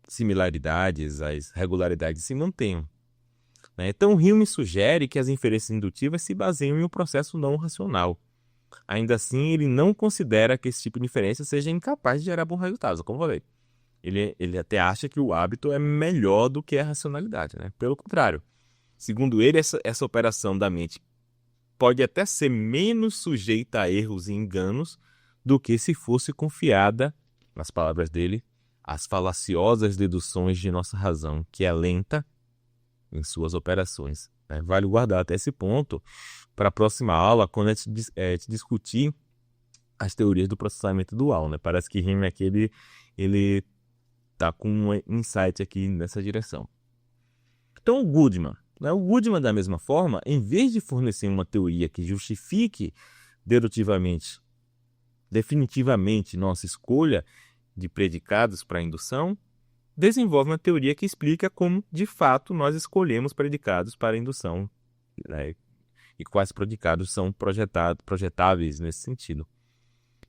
similaridades, as regularidades se mantenham, né? Então, Hume sugere que as inferências indutivas se baseiam em um processo não racional. Ainda assim, ele não considera que esse tipo de inferência seja incapaz de gerar bons resultados, como eu falei. Ele até acha que o hábito é melhor do que a racionalidade, né? Pelo contrário, segundo ele, essa operação da mente pode até ser menos sujeita a erros e enganos do que se fosse confiada, nas palavras dele, às falaciosas deduções de nossa razão, que é lenta em suas operações, né? Vale guardar até esse ponto para a próxima aula, quando a gente discutir as teorias do processamento dual, né? Parece que Hume aqui ele tá com um insight aqui nessa direção. Então, o Goodman, né? O Goodman, da mesma forma, em vez de fornecer uma teoria que justifique definitivamente nossa escolha de predicados para a indução, desenvolve uma teoria que explica como, de fato, nós escolhemos predicados para a indução, né? E quais predicados são projetáveis nesse sentido.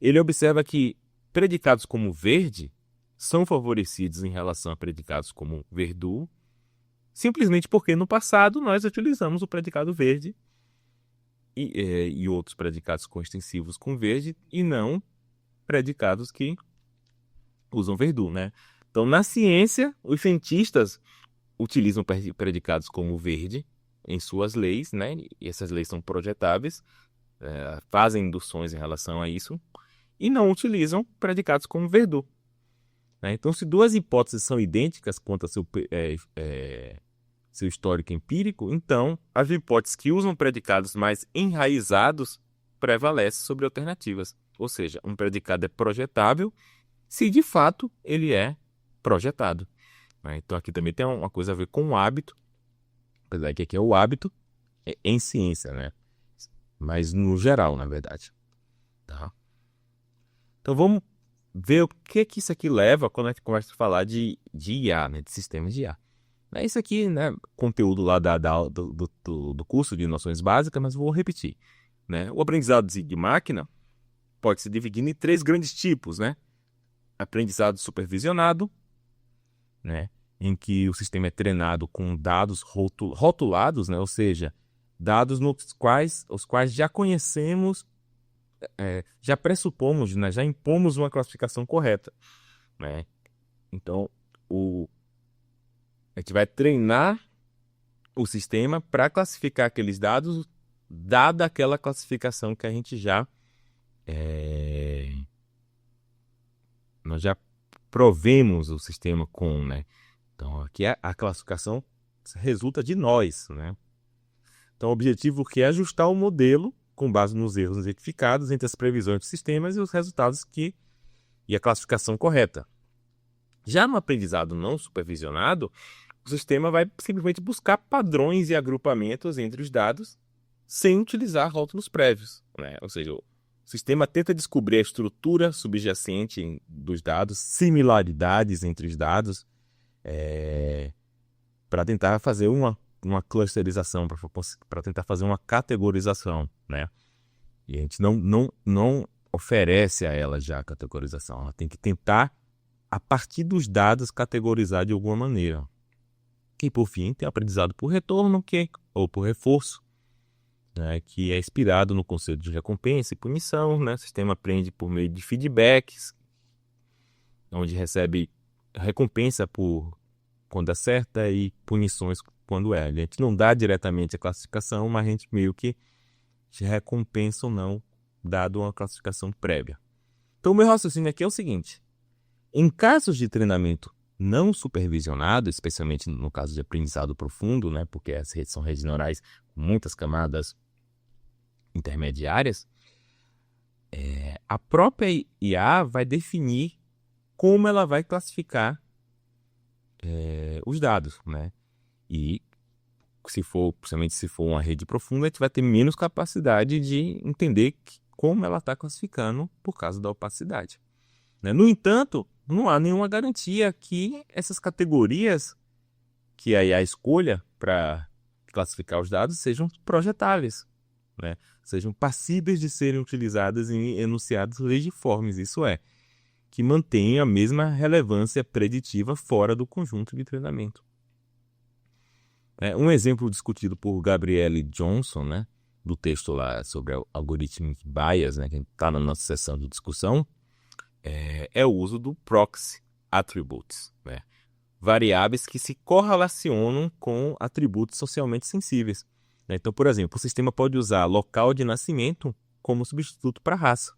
Ele observa que predicados como verde são favorecidos em relação a predicados como Verdú, simplesmente porque no passado nós utilizamos o predicado verde e outros predicados coextensivos com verde e não predicados que usam verdura, né? Então, na ciência, os cientistas utilizam predicados como verde em suas leis, né? E essas leis são projetáveis, fazem induções em relação a isso, e não utilizam predicados como verdura, né? Então, se duas hipóteses são idênticas quanto a seu histórico empírico, então as hipóteses que usam predicados mais enraizados prevalecem sobre alternativas. Ou seja, um predicado é projetável se de fato ele é projetado, né? Então aqui também tem uma coisa a ver com o hábito, apesar que aqui é o hábito em ciência, né? Mas no geral, na verdade. Tá? Então vamos ver o que isso aqui leva quando a gente começa a falar de IA, né? De sistemas de IA. Isso aqui, né, conteúdo lá do curso de noções básicas, mas vou repetir, né? O aprendizado de máquina pode se dividir em 3 grandes tipos, né? Aprendizado supervisionado, né, em que o sistema é treinado com dados rotulados, né? Ou seja, dados os quais já conhecemos, já pressupomos, né? Já impomos uma classificação correta, né? Então, a gente vai treinar o sistema para classificar aqueles dados, dada aquela classificação que a gente nós já provemos o sistema com, né? Então, aqui a classificação resulta de nós, né? Então, o objetivo aqui é ajustar o modelo com base nos erros identificados entre as previsões dos sistemas e os resultados e a classificação correta. Já no aprendizado não supervisionado, o sistema vai simplesmente buscar padrões e agrupamentos entre os dados sem utilizar rótulos prévios, né? Ou seja, o sistema tenta descobrir a estrutura subjacente dos dados, similaridades entre os dados, para tentar fazer uma clusterização, para tentar fazer uma categorização, né? E a gente não oferece a ela já a categorização. Ela tem que tentar, a partir dos dados, categorizar de alguma maneira. E, por fim, tem aprendizado por retorno, ou por reforço, né, que é inspirado no conceito de recompensa e punição, né? O sistema aprende por meio de feedbacks, onde recebe recompensa por quando acerta e punições quando erra. A gente não dá diretamente a classificação, mas a gente meio que recompensa ou não, dado uma classificação prévia. Então, o meu raciocínio aqui é o seguinte: em casos de treinamento não supervisionado, especialmente no caso de aprendizado profundo, né, porque as redes são redes neurais com muitas camadas intermediárias, a própria IA vai definir como ela vai classificar os dados, né? E principalmente se for uma rede profunda, a gente vai ter menos capacidade de entender como ela está classificando por causa da opacidade, né? No entanto, não há nenhuma garantia que essas categorias que a IA escolha para classificar os dados sejam projetáveis, né? Sejam passíveis de serem utilizadas em enunciados legiformes, isso é, que mantenham a mesma relevância preditiva fora do conjunto de treinamento. Um exemplo discutido por Gabriele Johnson, né, do texto lá sobre algorithmic bias, né, que está na nossa seção de discussão, é o uso do proxy attributes, né, variáveis que se correlacionam com atributos socialmente sensíveis. Então, por exemplo, o sistema pode usar local de nascimento como substituto para raça,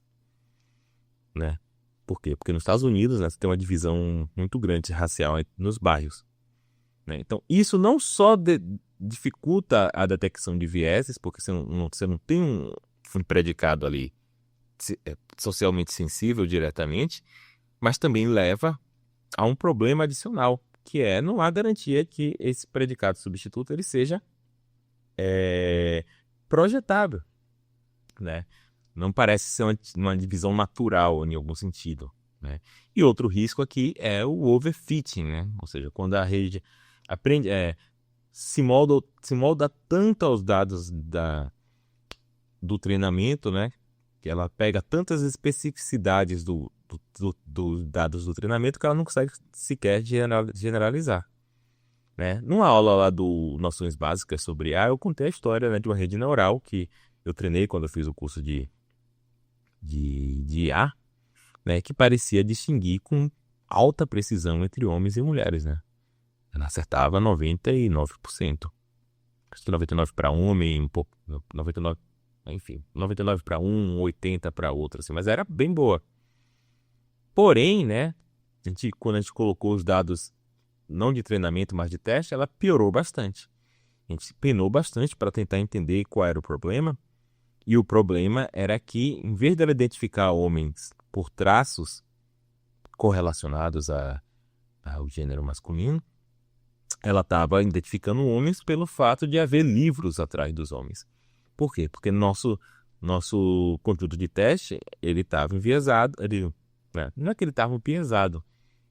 né? Por quê? Porque nos Estados Unidos, né, você tem uma divisão muito grande racial nos bairros, né? Então, isso não só dificulta a detecção de vieses, porque você não tem um predicado ali socialmente sensível diretamente, mas também leva a um problema adicional, que não há garantia que esse predicado substituto ele seja projetável, né? Não parece ser uma divisão natural em algum sentido, né? E outro risco aqui é o overfitting, né? Ou seja, quando a rede se molda tanto aos dados do treinamento, né? Que ela pega tantas especificidades dos dados do treinamento que ela não consegue sequer generalizar, né? Numa aula lá do Noções Básicas sobre IA, eu contei a história, né, de uma rede neural que eu treinei quando eu fiz o curso de IA, né, que parecia distinguir com alta precisão entre homens e mulheres, né? Ela acertava 99%. Acho que 99 para homem, um pouco, 99, enfim, 99 para um, 80 para outro, assim, mas era bem boa. Porém, né, quando a gente colocou os dados não de treinamento, mas de teste, ela piorou bastante. A gente penou bastante para tentar entender qual era o problema. E o problema era que, em vez dela identificar homens por traços correlacionados ao gênero masculino, ela estava identificando homens pelo fato de haver livros atrás dos homens. Por quê? Porque nosso conjunto de teste, ele estava enviesado, né? Não é que ele estava enviesado,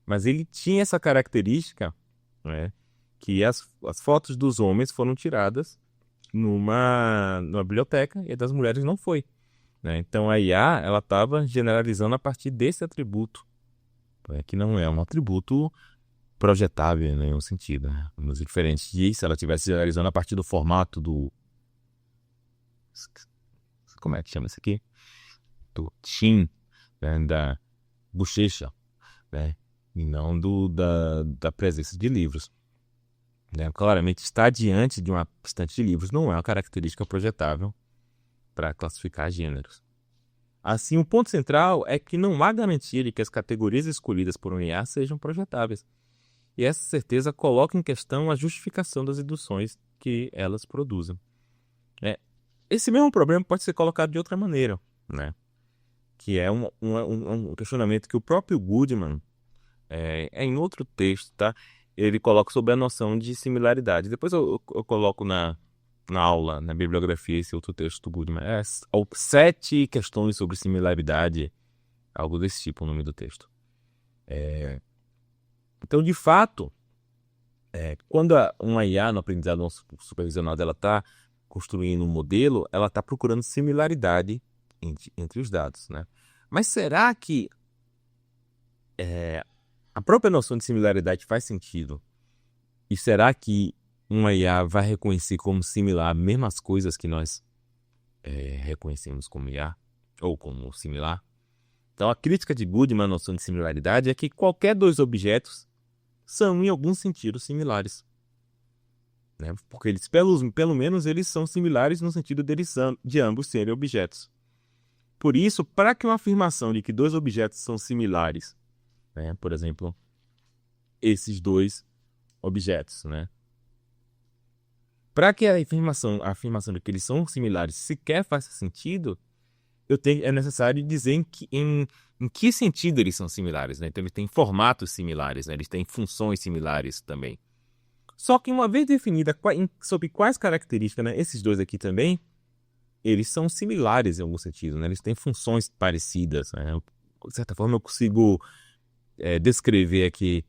mas ele tinha essa característica, né, que as fotos dos homens foram tiradas numa biblioteca e das mulheres não foi, né? Então a IA, ela estava generalizando a partir desse atributo, né, que não é um atributo projetável em nenhum sentido, né? Mas diferente de se ela estivesse generalizando a partir do formato do... Como é que chama isso aqui? Do chin, né, da bochecha, né? E não da presença de livros, né? Claramente, estar diante de uma estante de livros não é uma característica projetável para classificar gêneros. Assim, o ponto central é que não há garantia de que as categorias escolhidas por um IA sejam projetáveis. E essa certeza coloca em questão a justificação das induções que elas produzem. Esse mesmo problema pode ser colocado de outra maneira, né? Que é um questionamento que o próprio Goodman, em outro texto, tá? Ele coloca sobre a noção de similaridade. Depois eu coloco na aula, na bibliografia, esse outro texto do Goodman. 7 questões sobre similaridade, algo desse tipo, o nome do texto. Então, de fato, quando uma IA no aprendizado não supervisionado ela está construindo um modelo, ela está procurando similaridade entre os dados, né? Mas será que a própria noção de similaridade faz sentido? E será que uma IA vai reconhecer como similar as mesmas coisas que nós reconhecemos como IA ou como similar? Então, a crítica de Goodman à noção de similaridade é que qualquer dois objetos são, em algum sentido, similares, né? Porque eles, pelo menos, eles são similares no sentido de ambos serem objetos. Por isso, para que uma afirmação de que dois objetos são similares, né? Por exemplo, esses dois objetos, né? Para que a afirmação de que eles são similares sequer faça sentido, é necessário dizer em que sentido eles são similares, né? Então, eles têm formatos similares, né? Eles têm funções similares também. Só que uma vez definida sobre quais características, né, esses dois aqui também, eles são similares em algum sentido, né? Eles têm funções parecidas, né? De certa forma, eu consigo descrever aqui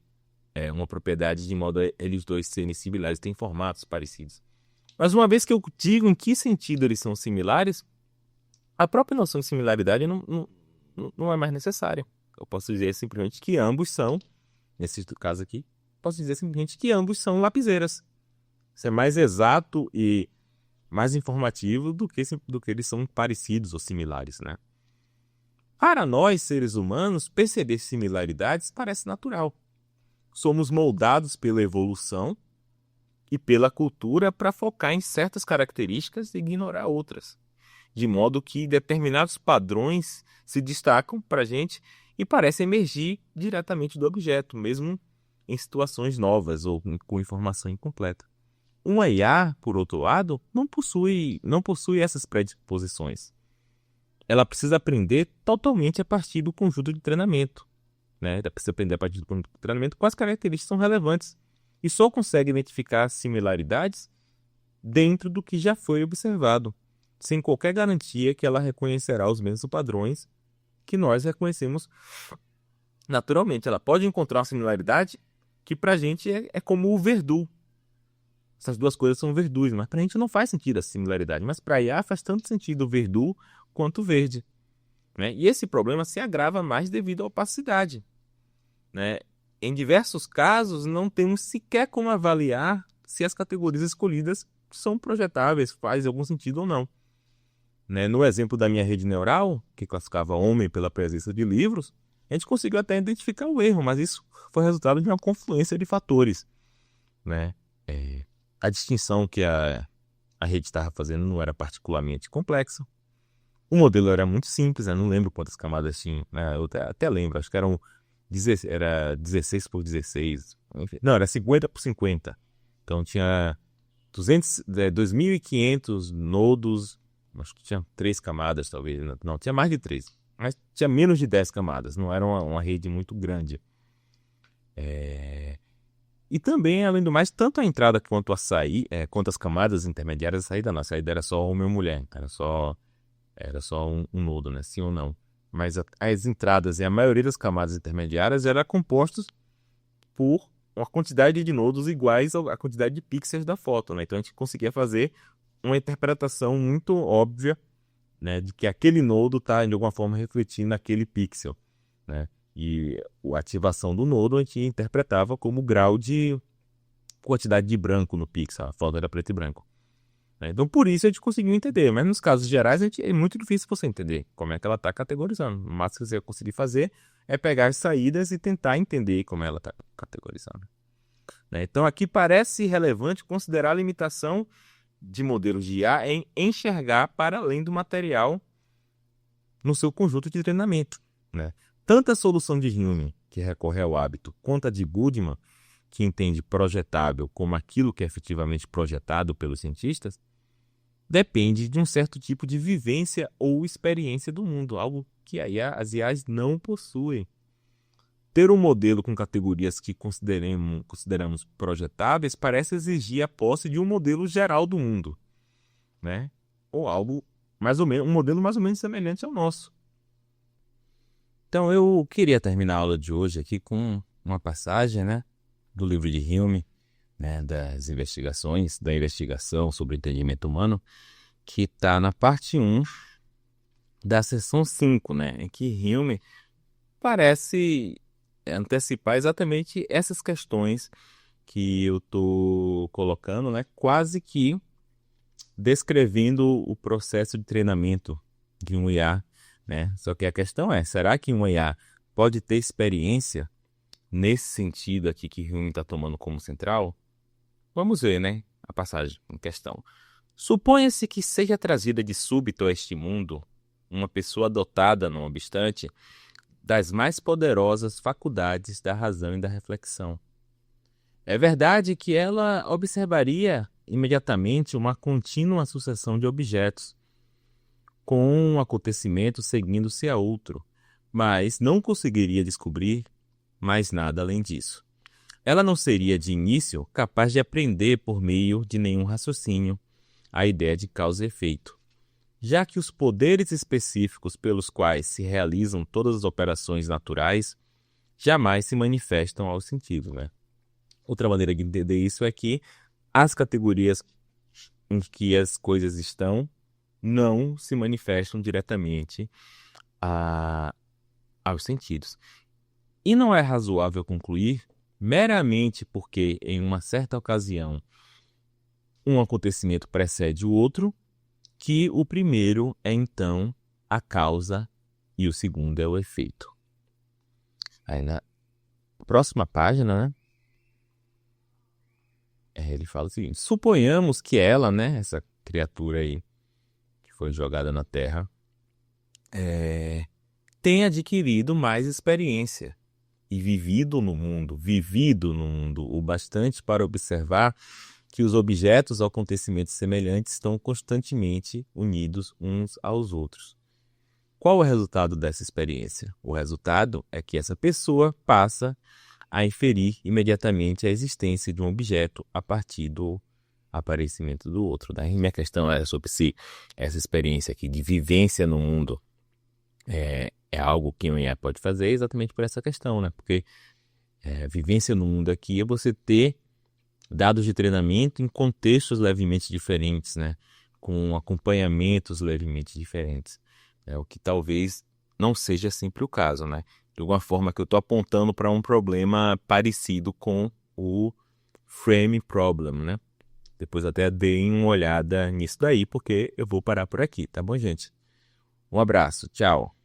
uma propriedade de modo a eles dois serem similares, têm formatos parecidos. Mas uma vez que eu digo em que sentido eles são similares, a própria noção de similaridade não é mais necessária. Eu posso dizer simplesmente que ambos são, nesse caso aqui, posso dizer simplesmente que ambos são lapiseiras. Isso é mais exato e mais informativo do que eles são parecidos ou similares, né? Para nós, seres humanos, perceber similaridades parece natural. Somos moldados pela evolução e pela cultura para focar em certas características e ignorar outras, de modo que determinados padrões se destacam para a gente e parecem emergir diretamente do objeto, mesmo em situações novas ou com informação incompleta. Uma IA, por outro lado, não possui essas predisposições. Ela precisa aprender totalmente a partir do conjunto de treinamento, né? Ela precisa aprender a partir do conjunto de treinamento quais características são relevantes e só consegue identificar similaridades dentro do que já foi observado, sem qualquer garantia que ela reconhecerá os mesmos padrões que nós reconhecemos naturalmente. Ela pode encontrar uma similaridade que pra gente é como o verdun. Essas duas coisas são verdus, mas pra gente não faz sentido a similaridade. Mas pra IA faz tanto sentido o verdun quanto o verde, né? E esse problema se agrava mais devido à opacidade, né? Em diversos casos, não temos sequer como avaliar se as categorias escolhidas são projetáveis, faz algum sentido ou não. né? No exemplo da minha rede neural, que classificava homem pela presença de livros, a gente conseguiu até identificar o erro, mas isso foi resultado de uma confluência de fatores, né? A distinção que a rede estava fazendo não era particularmente complexa. O modelo era muito simples, né? Não lembro quantas camadas tinha, né? Eu até lembro, acho que era 16 por 16, enfim. Não, era 50 por 50. Então tinha 2.500 nodos, acho que tinha 3 camadas talvez, não, tinha mais de 3, mas tinha menos de 10 camadas, não era uma rede muito grande. E também, além do mais, tanto a entrada quanto a saída, quanto as camadas intermediárias, a saída era só homem ou mulher, era só um nodo, né? Sim ou não. Mas as entradas e a maioria das camadas intermediárias eram compostas por uma quantidade de nodos iguais à quantidade de pixels da foto, né? Então a gente conseguia fazer uma interpretação muito óbvia, né, de que aquele nodo está de alguma forma refletindo naquele pixel, né? E a ativação do nodo a gente interpretava como grau de quantidade de branco no pixel, a foto era preto e branco. Então, por isso a gente conseguiu entender. Mas nos casos gerais, é muito difícil você entender como é que ela está categorizando. O máximo que você vai conseguir fazer é pegar as saídas e tentar entender como ela está categorizando. Então, aqui parece relevante considerar a limitação de modelos de IA em enxergar para além do material no seu conjunto de treinamento. Tanto a solução de Hume, que recorre ao hábito, quanto a de Goodman, que entende projetável como aquilo que é efetivamente projetado pelos cientistas, depende de um certo tipo de vivência ou experiência do mundo, algo que as IAs não possuem. Ter um modelo com categorias que consideramos projetáveis parece exigir a posse de um modelo geral do mundo, né? Ou algo mais ou menos, um modelo mais ou menos semelhante ao nosso. Então eu queria terminar a aula de hoje aqui com uma passagem, né, do livro de Hume, né, da investigação sobre o entendimento humano, que está na parte 1 da seção 5, né, em que Hume parece antecipar exatamente essas questões que eu estou colocando, né, quase que descrevendo o processo de treinamento de um IA, né? Só que a questão é, será que um IA pode ter experiência nesse sentido aqui que Hume está tomando como central? Vamos ver, né, a passagem em questão. Suponha-se que seja trazida de súbito a este mundo uma pessoa dotada, não obstante, das mais poderosas faculdades da razão e da reflexão. É verdade que ela observaria imediatamente uma contínua sucessão de objetos, com um acontecimento seguindo-se a outro, mas não conseguiria descobrir mais nada além disso. Ela não seria, de início, capaz de aprender por meio de nenhum raciocínio a ideia de causa e efeito, já que os poderes específicos pelos quais se realizam todas as operações naturais jamais se manifestam aos sentidos, né? Outra maneira de entender isso é que as categorias em que as coisas estão não se manifestam diretamente aos sentidos. E não é razoável concluir, meramente porque, em uma certa ocasião, um acontecimento precede o outro, que o primeiro é, então, a causa e o segundo é o efeito. Aí, na próxima página, né? Ele fala o seguinte: suponhamos que ela, né, essa criatura aí, que foi jogada na Terra, tenha adquirido mais experiência e vivido no mundo o bastante para observar que os objetos ou acontecimentos semelhantes estão constantemente unidos uns aos outros. Qual o resultado dessa experiência? O resultado é que essa pessoa passa a inferir imediatamente a existência de um objeto a partir do aparecimento do outro. Daí minha questão é sobre se essa experiência aqui de vivência no mundo é algo que um IA pode fazer exatamente por essa questão, né? Porque vivência no mundo aqui é você ter dados de treinamento em contextos levemente diferentes, né? Com acompanhamentos levemente diferentes. O que talvez não seja sempre o caso, né? De alguma forma que eu estou apontando para um problema parecido com o frame problem, né? Depois até deem uma olhada nisso daí, porque eu vou parar por aqui, tá bom, gente? Um abraço, tchau.